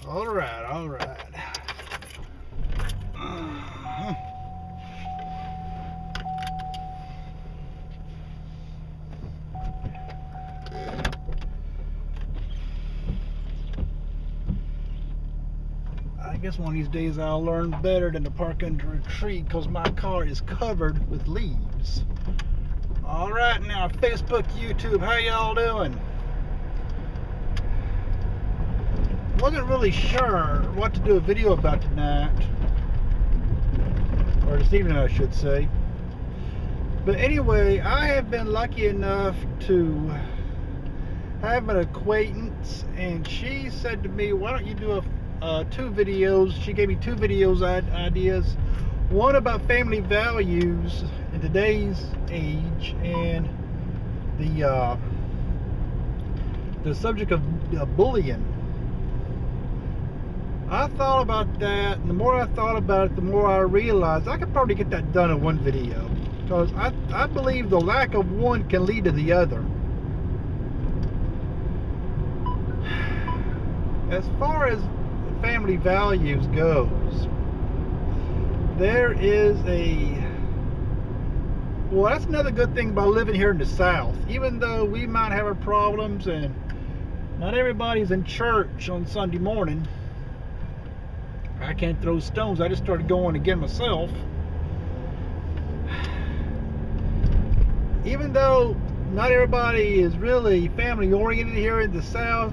All right, all right. I guess one of these days I'll learn better than to park under a tree because my car is covered with leaves. All right, now Facebook, YouTube, how y'all doing? Wasn't really sure what to do a video about tonight, or this evening I should say. But anyway, I have been lucky enough to have an acquaintance, and she said to me, why don't you do two videos. She gave me two videos ideas. One about family values in today's age, and the subject of bullying. I thought about that, and the more I thought about it, the more I realized I could probably get that done in one video, because I believe the lack of one can lead to the other. As far as family values goes, there is well, that's another good thing about living here in the South. Even though we might have our problems and not everybody's in church on Sunday morning, I can't throw stones. I just started going again myself. Even though not everybody is really family oriented here in the South,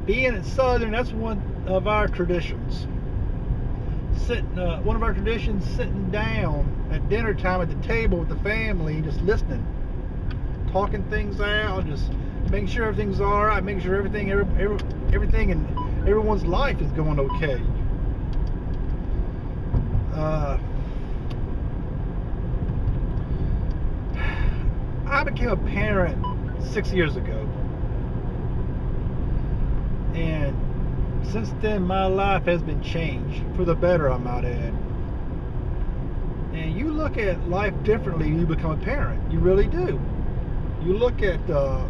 being at Southern, that's one of our traditions. One of our traditions, sitting down at dinner time at the table with the family, just listening, talking things out, just making sure everything's all right, making sure everything in everyone's life is going okay. I became a parent 6 years ago, and since then my life has been changed for the better, I might add. And you look at life differently when you become a parent. You really do. You look at the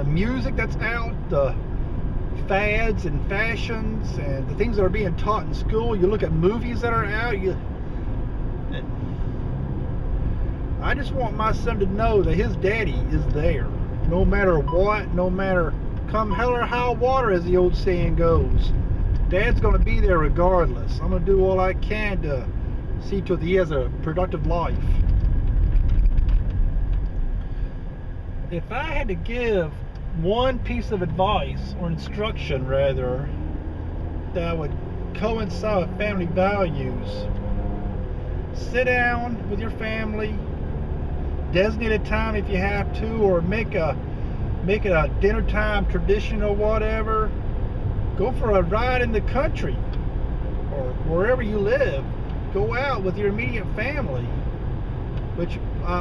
music that's out, the fads and fashions, and the things that are being taught in school. You look at movies that are out. I just want my son to know that his daddy is there, no matter what, no matter come hell or high water, as the old saying goes. Dad's going to be there regardless. I'm going to do all I can to see to it that he has a productive life. If I had to give one piece of advice, or instruction rather, that would coincide with family values, sit down with your family, designate a time if you have to, or make it a dinner time tradition or whatever. Go for a ride in the country or wherever you live. Go out with your immediate family, which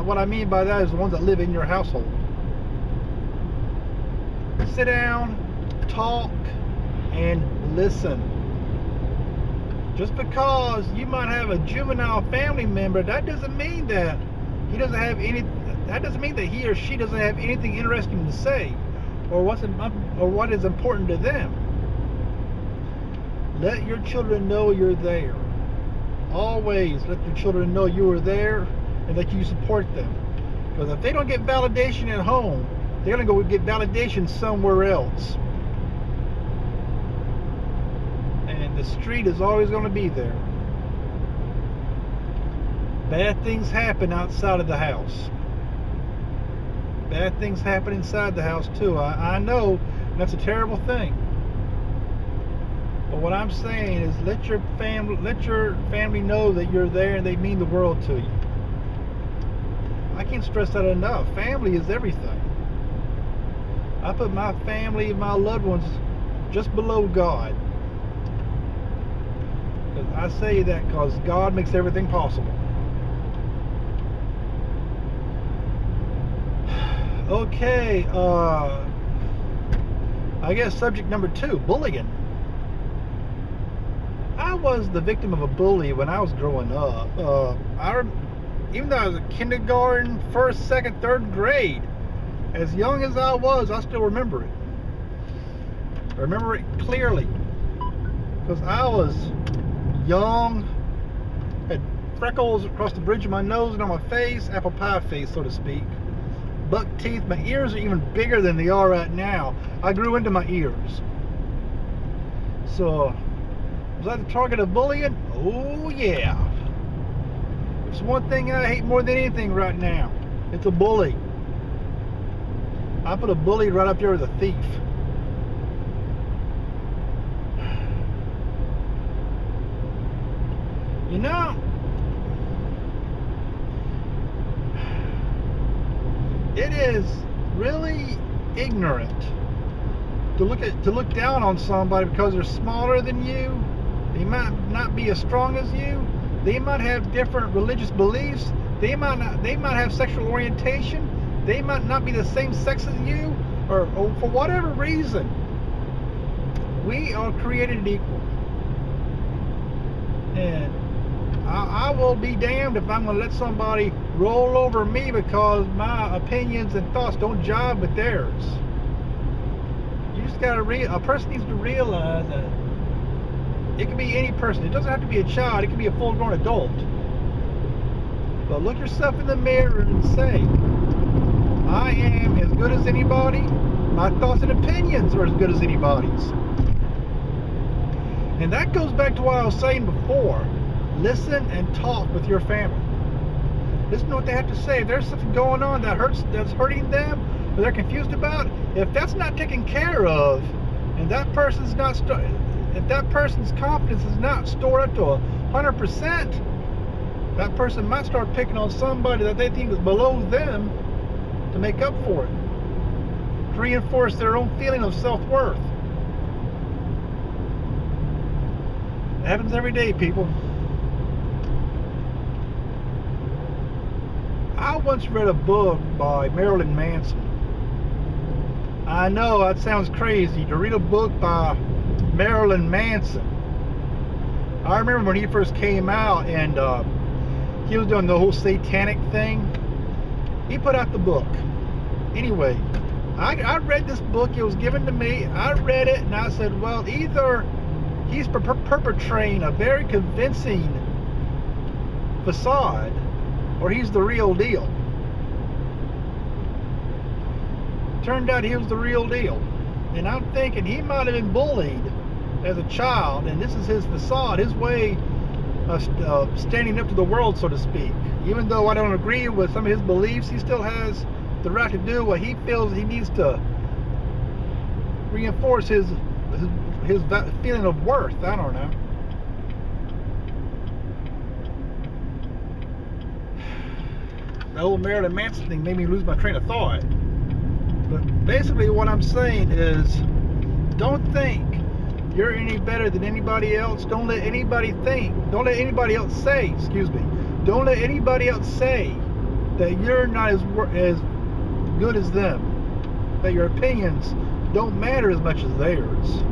what I mean by that is the ones that live in your household. Sit down, talk, and listen. Just because you might have a juvenile family member, that doesn't mean that he doesn't have any. That doesn't mean that he or she doesn't have anything interesting to say, or what is important to them. Let your children know you're there. Always let your children know you are there and that you support them. Because if they don't get validation at home, they're going to go get validation somewhere else. And the street is always going to be there. Bad things happen outside of the house. Bad things happen inside the house too. I know that's a terrible thing. But what I'm saying is let your family know that you're there and they mean the world to you. I can't stress that enough. Family is everything. I put my family and my loved ones just below God. I say that because God makes everything possible. Okay, I guess subject number 2, bullying. I was the victim of a bully when I was growing up. Even though I was in kindergarten, 1st, 2nd, 3rd grade, as young as I was, I still remember it. I remember it clearly. because I was young, had freckles across the bridge of my nose and on my face, apple pie face, so to speak. Buck teeth. My ears are even bigger than they are right now. I grew into my ears. So, was I the target of bullying? Oh yeah. There's one thing I hate more than anything right now. It's a bully. I put a bully right up there with a thief. You know, it is really ignorant to look down on somebody because they're smaller than you. They might not be as strong as you. They might have different religious beliefs. They might have sexual orientation. They might not be the same sex as you, or for whatever reason. We are created equal, and I will be damned if I'm going to let somebody roll over me because my opinions and thoughts don't jive with theirs. You just got to a person needs to realize that it can be any person. It doesn't have to be a child. It can be a full-grown adult. But look yourself in the mirror and say, I am as good as anybody. My thoughts and opinions are as good as anybody's. And that goes back to what I was saying before. Listen and talk with your family. Listen to what they have to say. If there's something going on that's hurting them, or they're confused about, if that's not taken care of, and that person's not, if that person's confidence is not stored up to 100%, that person might start picking on somebody that they think is below them to make up for it, to reinforce their own feeling of self-worth. It happens every day, people. I once read a book by Marilyn Manson. I know that sounds crazy to read a book by Marilyn Manson. I remember when he first came out and he was doing the whole satanic thing. He put out the book. Anyway, I read this book. It was given to me. I read it and I said, well, either he's perpetrating a very convincing facade, or he's the real deal. Turned out he was the real deal. And I'm thinking he might have been bullied as a child, and this is his facade, his way of standing up to the world, so to speak. Even though I don't agree with some of his beliefs, he still has the right to do what he feels he needs to reinforce his feeling of worth. I don't know. The whole Marilyn Manson thing made me lose my train of thought. But basically what I'm saying is, don't think you're any better than anybody else. Don't let anybody think. Don't let anybody else say, excuse me. Don't let anybody else say that you're not as good as them. That your opinions don't matter as much as theirs.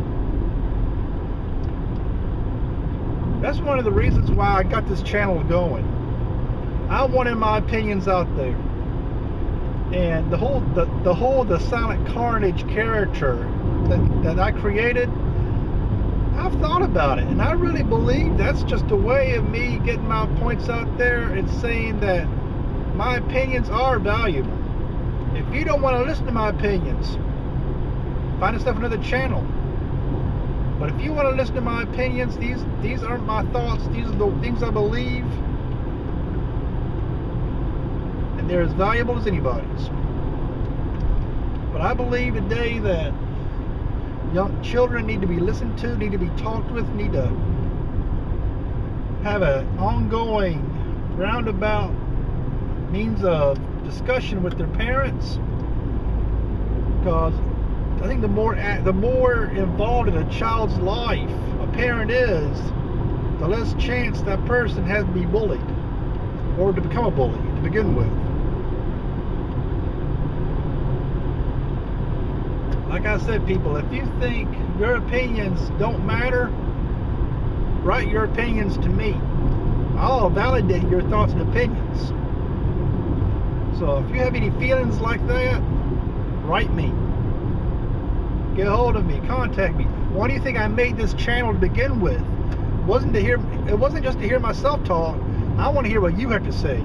That's one of the reasons why I got this channel going. I wanted my opinions out there, and the Silent Carnage character that I created, I've thought about it, and I really believe that's just a way of me getting my points out there and saying that my opinions are valuable. If you don't want to listen to my opinions, find yourself another channel. But if you want to listen to my opinions, these aren't my thoughts, these are the things I believe. And they're as valuable as anybody's. But I believe today that young children need to be listened to, need to be talked with, need to have an ongoing, roundabout means of discussion with their parents. Because I think the more involved in a child's life a parent is, the less chance that person has to be bullied or to become a bully to begin with. Like I said, people, if you think your opinions don't matter, write your opinions to me. I'll validate your thoughts and opinions. So if you have any feelings like that, write me. Get a hold of me. Contact me. Why do you think I made this channel to begin with? It wasn't just to hear myself talk. I want to hear what you have to say.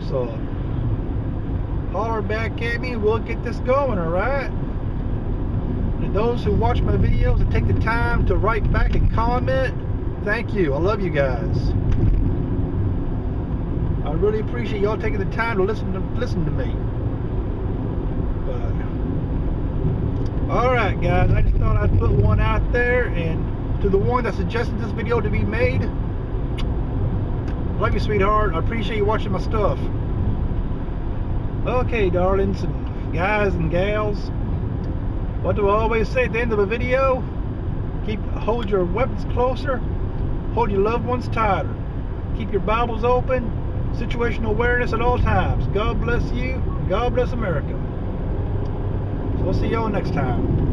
So, holler back at me. We'll get this going, alright? And those who watch my videos and take the time to write back and comment, thank you. I love you guys. I really appreciate y'all taking the time to listen to me. Alright guys, I just thought I'd put one out there, and to the one that suggested this video to be made, love you, sweetheart. I appreciate you watching my stuff. Okay, darlings and guys and gals, what do I always say at the end of a video? Hold your weapons closer, hold your loved ones tighter, keep your Bibles open, situational awareness at all times. God bless you, and God bless America. So we'll see y'all next time.